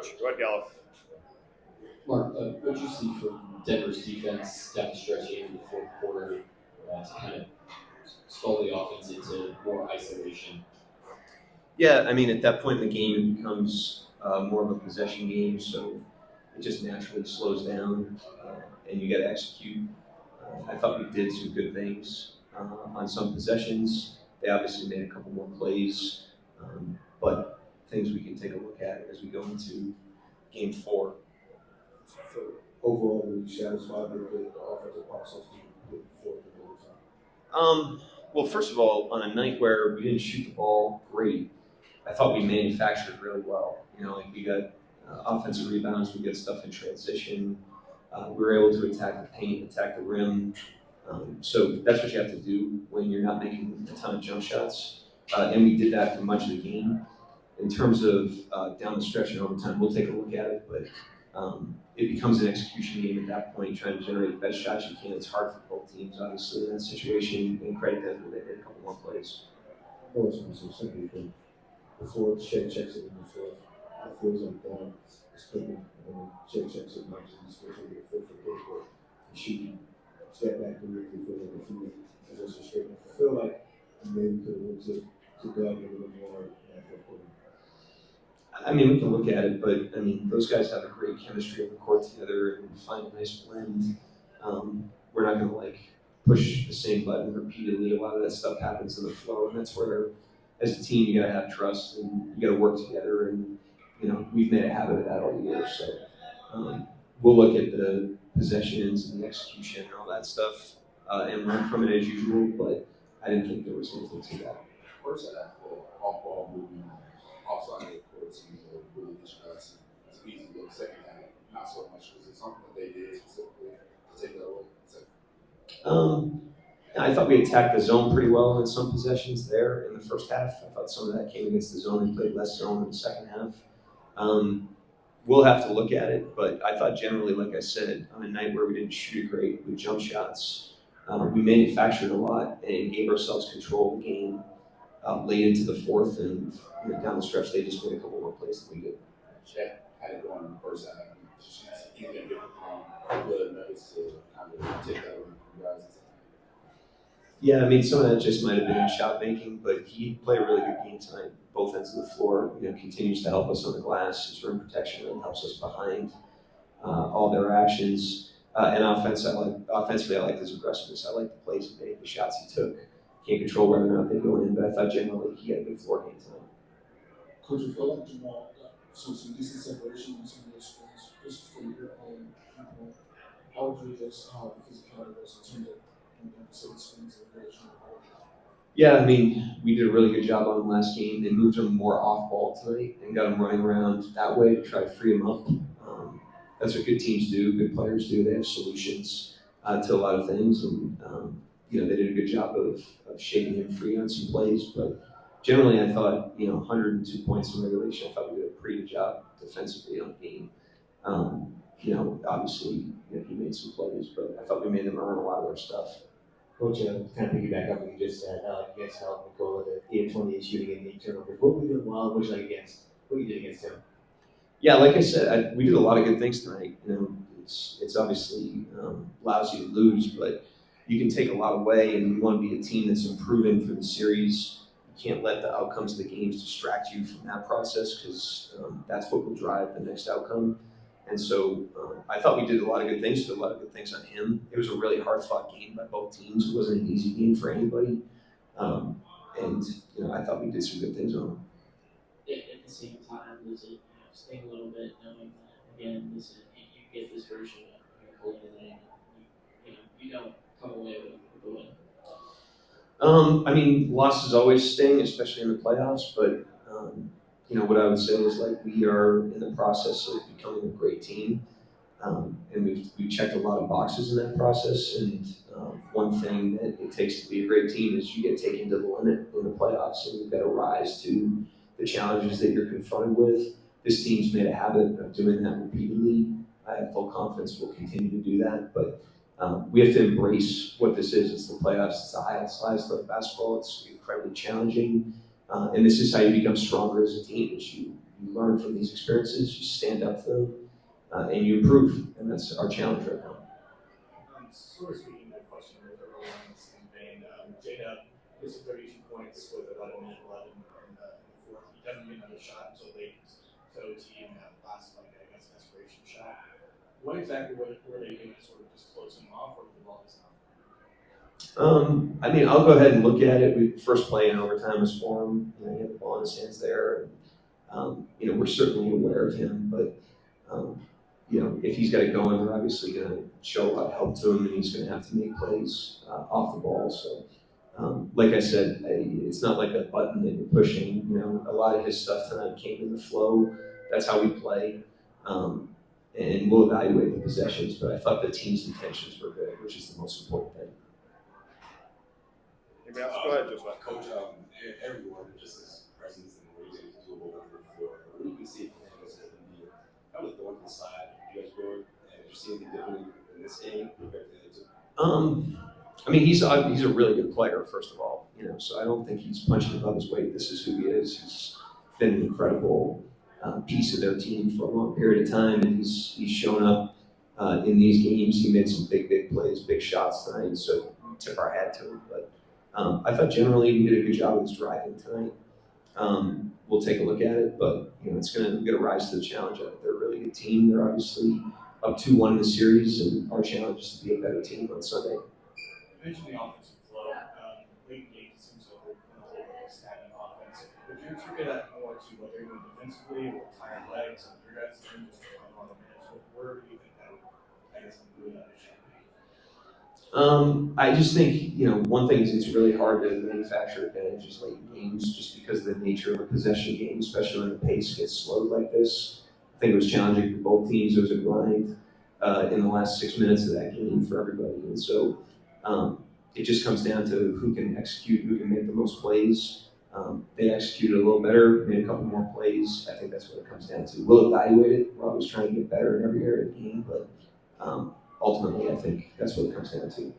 Coach. Go ahead, Gallup. Mark, what did you see from Denver's defense down the stretch into the fourth quarter to kind of stall the offense into more isolation? Yeah, I mean, at that point in the game, it becomes more of a possession game, so it just naturally slows down, and you got to execute. I thought we did some good things on some possessions. They obviously made a couple more plays, but things we can take a look at as we go into Game 4. So overall, were you satisfied with the offensive process before the overtime? Well, first of all, on a night where we didn't shoot the ball great, I thought we manufactured really well. Like we got offensive rebounds, we got stuff in transition. We were able to attack the paint, attack the rim. So that's what you have to do when you're not making a ton of jump shots. And we did that for much of the game. In terms of down the stretch and overtime, we'll take a look at it, but it becomes an execution game at that point, trying to generate the best shots you can. It's hard for both teams, obviously, in that situation, and credit them when they did a couple more plays. No, it's not so simple, but before Shea checks it in the fourth, it feels like down, it's clicking, and then Shea checks it, and he's supposed to get a fifth for paper, and shooting, step back immediately, feel like a few, and just frustrating. I feel like maybe could have went to Doug a little more in that fourth quarter. I mean, we can look at it, but I mean, those guys have a great chemistry on the court together and find a nice blend. We're not going to push the same button repeatedly. A lot of that stuff happens in the flow, and that's where, as a team, you got to have trust and you got to work together. And we've made a habit of that all year. So we'll look at the possessions and the execution and all that stuff and learn from it as usual. But I didn't think there was anything to that. First half, off-ball moving, offside of the court seems really distressing. It's easy to look. Second half, not so much. Was it something that they did specifically to take that away? I thought we attacked the zone pretty well in some possessions there in the first half. I thought some of that came against the zone and played less zone in the second half. We'll have to look at it, but I thought generally, like I said, on a night where we didn't shoot it great with jump shots, we manufactured a lot and gave ourselves control of the game late into the fourth, and down the stretch they just made a couple more plays than we did. Chet had it going in the first half. She's even different from the Nuggets to kind of take that away from you guys. Yeah, I mean, some of that just might have been shot making, but he played a really good game tonight. Both ends of the floor, continues to help us on the glass. His rim protection really helps us behind all their actions. And offensively, I like his aggressiveness. I like the plays he made, the shots he took. Can't control whether or not they go in, but I thought generally he had a good floor game tonight. Could you feel like Jamal got some decent separation in some of those screens just from your own viewpoint? How would you address how the physicality was in terms of some screens and really trying to hold? Yeah, I mean, we did a really good job on him last game. They moved him more off ball tonight and got him running around that way to try to free him up. That's what good teams do, good players do. They have solutions to a lot of things, and they did a good job of shaking him free on some plays. But generally, I thought 102 points in regulation. I thought we did a pretty good job defensively on the game. Obviously, he made some plays, but I thought we made them earn a lot of their stuff. Coach, kind of piggyback up what you just said, you guys helped Nicola the 28 shooting and 8 turnovers. What were we doing well? What you did against him? Yeah, like I said, we did a lot of good things tonight. It's obviously lousy to lose, but you can take a lot away, and you want to be a team that's improving for the series. You can't let the outcomes of the games distract you from that process, because that's what will drive the next outcome. And so I thought we did a lot of good things, did a lot of good things on him. It was a really hard-fought game by both teams. It wasn't an easy game for anybody. And I thought we did some good things on him. At the same time, does it sting a little bit knowing that, again, you get this version of your goalie and you don't come away with the win? I mean, losses always sting, especially in the playoffs, but what I would say is we are in the process of becoming a great team, and we've checked a lot of boxes in that process. And one thing that it takes to be a great team is you get taken to the limit in the playoffs, and you've got to rise to the challenges that you're confronted with. This team's made a habit of doing that repeatedly. I have full confidence we'll continue to do that, but we have to embrace what this is. It's the playoffs. It's the highest level of basketball. It's incredibly challenging. And this is how you become stronger as a team, is you you learn from these experiences, you stand up to them, and you improve. And that's our challenge right now. Sort of speaking to the question earlier on in the same vein, Jada gets 32 points with about a minute 11 in the fourth. He doesn't get another shot until late to OT and that last, like, I guess, desperation shot. What exactly were they doing to sort of just close him off, or did the ball just not? I mean, I'll go ahead and look at it. First play in overtime was for him. He had the ball in his hands there. And, we're certainly aware of him, but if he's got it going, they're obviously going to show a lot of help to him, and he's going to have to make plays off the ball. So, like I said, it's not like a button that you're pushing. A lot of his stuff tonight came in the flow. That's how we play. And we'll evaluate the possessions, but I thought the team's intentions were good, which is the most important thing. Hey, man, go ahead, Joe. Coach, everyone, just his presence and the way he do over the floor. When you can see it, it's going to be kind of throwing to the side, you guys going, and you're seeing the difference in this game compared to the other two. I mean, he's a really good player, first of all. So I don't think he's punching above his weight. This is who he is. He's been an incredible piece of their team for a long period of time, and he's shown up in these games. He made some big plays, big shots tonight, so we tip our hat to him. But I thought generally he did a good job of his driving tonight. We'll take a look at it, but it's going to rise to the challenge. They're a really good team. They're obviously up 2-1 in the series, and our challenge is to be a better team on Sunday. You mentioned the offensive flow. Late in games, it seems like we're a little bit of a stagnant offense. Would you attribute that more to what they're doing defensively, or tired legs, and your guys' team just playing on the minutes? Where do you think that would, I guess, improve that issue? I just think, one thing is it's really hard to manufacture advantages late in games just because of the nature of a possession game, especially when the pace gets slowed like this. I think it was challenging for both teams. It was a grind in the last 6 minutes of that game for everybody. And so it just comes down to who can execute, who can make the most plays. They executed a little better, made a couple more plays. I think that's what it comes down to. We'll evaluate it. We're always trying to get better in every area of the game, but ultimately, I think that's what it comes down to.